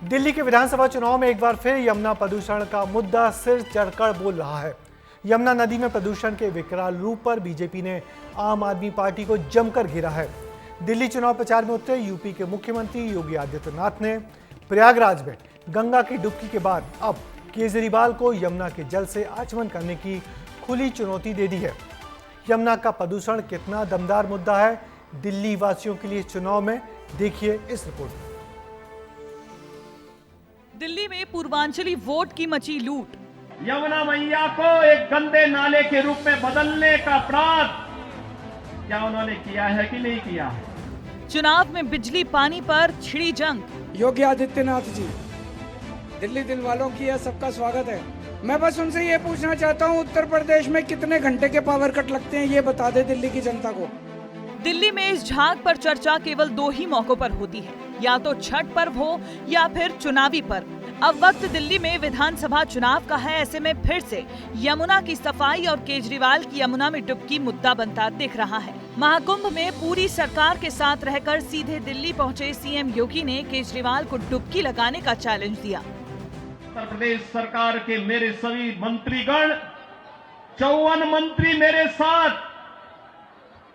दिल्ली के विधानसभा चुनाव में एक बार फिर यमुना प्रदूषण का मुद्दा सिर चढ़कर बोल रहा है। यमुना नदी में प्रदूषण के विकराल रूप पर बीजेपी ने आम आदमी पार्टी को जमकर घेरा है। दिल्ली चुनाव प्रचार में उतरे यूपी के मुख्यमंत्री योगी आदित्यनाथ ने प्रयागराज में गंगा की डुबकी के बाद अब केजरीवाल को यमुना के जल से आचमन करने की खुली चुनौती दे दी है। यमुना का प्रदूषण कितना दमदार मुद्दा है दिल्ली वासियों के लिए चुनाव में, देखिए इस रिपोर्ट में। दिल्ली में पूर्वांचली वोट की मची लूट। यमुना मैया को एक गंदे नाले के रूप में बदलने का अपराध क्या उन्होंने किया है कि नहीं किया है? चुनाव में बिजली पानी पर छिड़ी जंग। योगी आदित्यनाथ जी, दिल्ली दिल वालों की यह सबका स्वागत है। मैं बस उनसे ये पूछना चाहता हूँ, उत्तर प्रदेश में कितने घंटे के पावर कट लगते हैं ये बता दे दिल्ली की जनता को। दिल्ली में इस झाग पर चर्चा केवल दो ही मौकों पर होती है, या तो छठ पर्व हो या फिर चुनावी पर्व। अब वक्त दिल्ली में विधानसभा चुनाव का है, ऐसे में फिर से यमुना की सफाई और केजरीवाल की यमुना में डुबकी मुद्दा बनता दिख रहा है। महाकुंभ में पूरी सरकार के साथ रहकर सीधे दिल्ली पहुंचे सीएम योगी ने केजरीवाल को डुबकी लगाने का चैलेंज दिया। उत्तर प्रदेश सरकार के मेरे सभी मंत्रीगण, 54 मंत्री मेरे साथ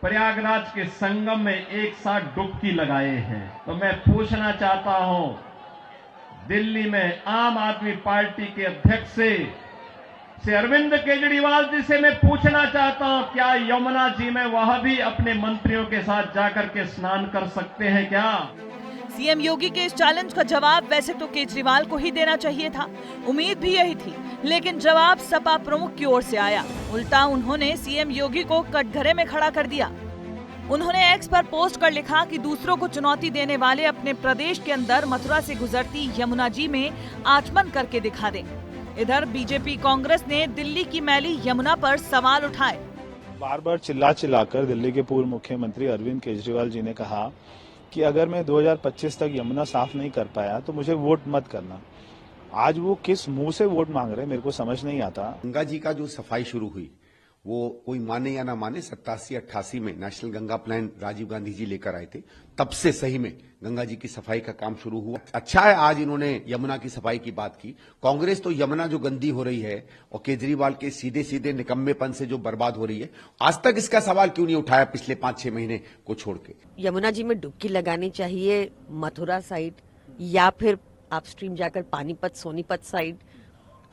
प्रयागराज के संगम में एक साथ डुबकी लगाए हैं। तो मैं पूछना चाहता हूं, दिल्ली में आम आदमी पार्टी के अध्यक्ष से अरविंद केजरीवाल जी से मैं पूछना चाहता हूं, क्या यमुना जी में वह भी अपने मंत्रियों के साथ जाकर के स्नान कर सकते हैं क्या? सीएम योगी के इस चैलेंज का जवाब वैसे तो केजरीवाल को ही देना चाहिए था, उम्मीद भी यही थी, लेकिन जवाब सपा प्रमुख की ओर से आया। उल्टा उन्होंने सीएम योगी को कटघरे में खड़ा कर दिया। उन्होंने एक्स पर पोस्ट कर लिखा कि दूसरों को चुनौती देने वाले अपने प्रदेश के अंदर मथुरा से गुजरती यमुना जी में आचमन करके दिखा दें। इधर बीजेपी कांग्रेस ने दिल्ली की मैली यमुना पर सवाल उठाए। बार बार चिल्लाकर दिल्ली के पूर्व मुख्यमंत्री अरविंद केजरीवाल जी ने कहा कि अगर मैं 2025 तक यमुना साफ नहीं कर पाया तो मुझे वोट मत करना। आज वो किस मुंह से वोट मांग रहे हैं मेरे को समझ नहीं आता। गंगा जी का जो सफाई शुरू हुई, वो कोई माने या ना माने 87-88 में नेशनल गंगा प्लान राजीव गांधी जी लेकर आए थे, तब से सही में गंगा जी की सफाई का काम शुरू हुआ। अच्छा है आज इन्होंने यमुना की सफाई की बात की। कांग्रेस तो यमुना जो गंदी हो रही है और केजरीवाल के सीधे सीधे निकम्मेपन से जो बर्बाद हो रही है, आज तक इसका सवाल क्यों नहीं उठाया पिछले 5-6 महीने को छोड़ के? यमुना जी में डुबकी लगानी चाहिए मथुरा साइड या फिर अपस्ट्रीम जाकर पानीपत सोनीपत साइड,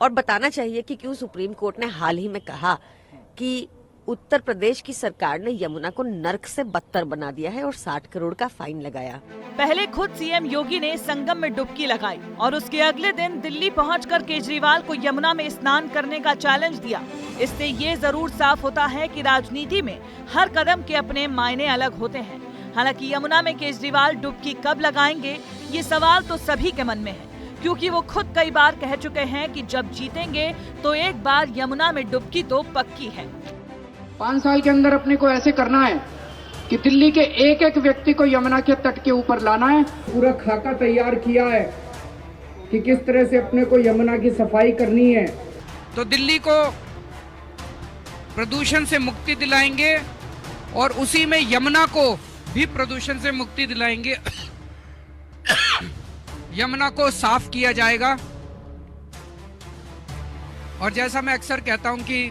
और बताना चाहिए कि क्यों सुप्रीम कोर्ट ने हाल ही में कहा कि उत्तर प्रदेश की सरकार ने यमुना को नर्क से बदतर बना दिया है और 60 करोड़ का फाइन लगाया। पहले खुद सीएम योगी ने संगम में डुबकी लगाई और उसके अगले दिन दिल्ली पहुंचकर केजरीवाल को यमुना में स्नान करने का चैलेंज दिया। इससे ये जरूर साफ होता है कि राजनीति में हर कदम के अपने मायने अलग होते हैं। हालांकि यमुना में केजरीवाल डुबकी कब लगाएंगे, ये सवाल तो सभी के मन में है, क्योंकि वो खुद कई बार कह चुके हैं कि जब जीतेंगे तो एक बार यमुना में डुबकी तो पक्की है। 5 साल के अंदर अपने को ऐसे करना है कि दिल्ली के एक एक व्यक्ति को यमुना के तट के ऊपर लाना है। पूरा खाका तैयार किया है कि किस तरह से अपने को यमुना की सफाई करनी है। तो दिल्ली को प्रदूषण से मुक्ति दिलाएंगे और उसी में यमुना को भी प्रदूषण से मुक्ति दिलाएंगे। यमुना को साफ किया जाएगा और जैसा मैं अक्सर कहता हूं कि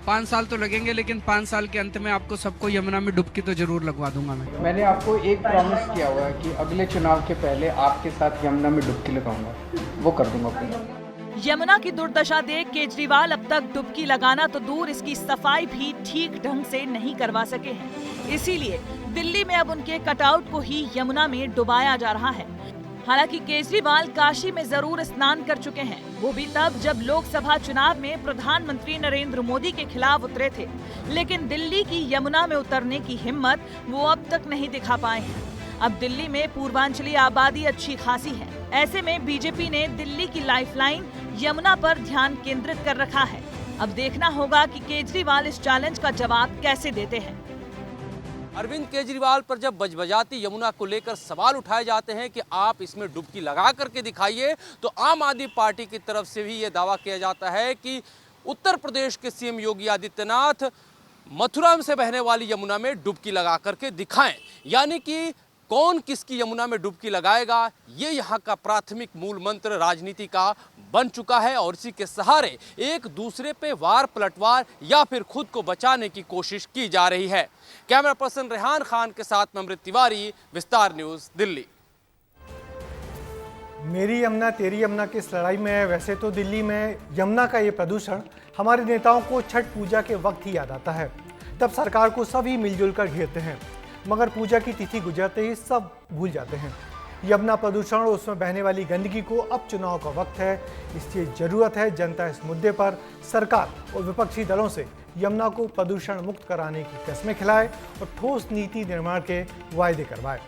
5 साल तो लगेंगे, लेकिन 5 साल के अंत में आपको सबको यमुना में डुबकी तो जरूर लगवा दूंगा। मैंने आपको एक प्रॉमिस किया हुआ है कि अगले चुनाव के पहले आपके साथ यमुना में डुबकी लगाऊंगा, वो कर दूंगा पूरा। यमुना की दुर्दशा देख केजरीवाल अब तक डुबकी लगाना तो दूर, इसकी सफाई भी ठीक ढंग से नहीं करवा सके हैं। इसीलिए दिल्ली में अब उनके कटआउट को ही यमुना में डुबाया जा रहा है। हालांकि केजरीवाल काशी में जरूर स्नान कर चुके हैं, वो भी तब जब लोकसभा चुनाव में प्रधानमंत्री नरेंद्र मोदी के खिलाफ उतरे थे, लेकिन दिल्ली की यमुना में उतरने की हिम्मत वो अब तक नहीं दिखा पाए हैं। अब दिल्ली में पूर्वांचली आबादी अच्छी खासी है, ऐसे में बीजेपी ने दिल्ली की लाइफलाइन यमुना पर ध्यान केंद्रित कर रखा है। अब देखना होगा कि केजरीवाल इस चैलेंज का जवाब कैसे देते हैं। अरविंद केजरीवाल पर जब बजबजाती यमुना को लेकर सवाल उठाए जाते हैं कि आप इसमें डुबकी लगा करके दिखाइए, तो आम आदमी पार्टी की तरफ से भी ये दावा किया जाता है कि उत्तर प्रदेश के सीएम योगी आदित्यनाथ मथुरा से बहने वाली यमुना में डुबकी लगा करके दिखाएं। यानी कि कौन किसकी यमुना में डुबकी लगाएगा, ये यहाँ का प्राथमिक मूल मंत्र राजनीति का बन चुका है और इसी के सहारे एक दूसरे पे वार पलटवार या फिर खुद को बचाने की कोशिश की जा रही है। कैमरा पर्सन रेहान खान के साथ में अमृत तिवारी, विस्तार न्यूज, दिल्ली। मेरी यमुना तेरी यमुना की इस लड़ाई में वैसे तो दिल्ली में यमुना का ये प्रदूषण हमारे नेताओं को छठ पूजा के वक्त ही याद आता है। तब सरकार को सभी मिलजुल कर घेरते हैं, मगर पूजा की तिथि गुजरते ही सब भूल जाते हैं। यमुना प्रदूषण और उसमें बहने वाली गंदगी को अब चुनाव का वक्त है, इसलिए जरूरत है जनता इस मुद्दे पर सरकार और विपक्षी दलों से यमुना को प्रदूषण मुक्त कराने की कस्में खिलाए और ठोस नीति निर्माण के वायदे करवाए।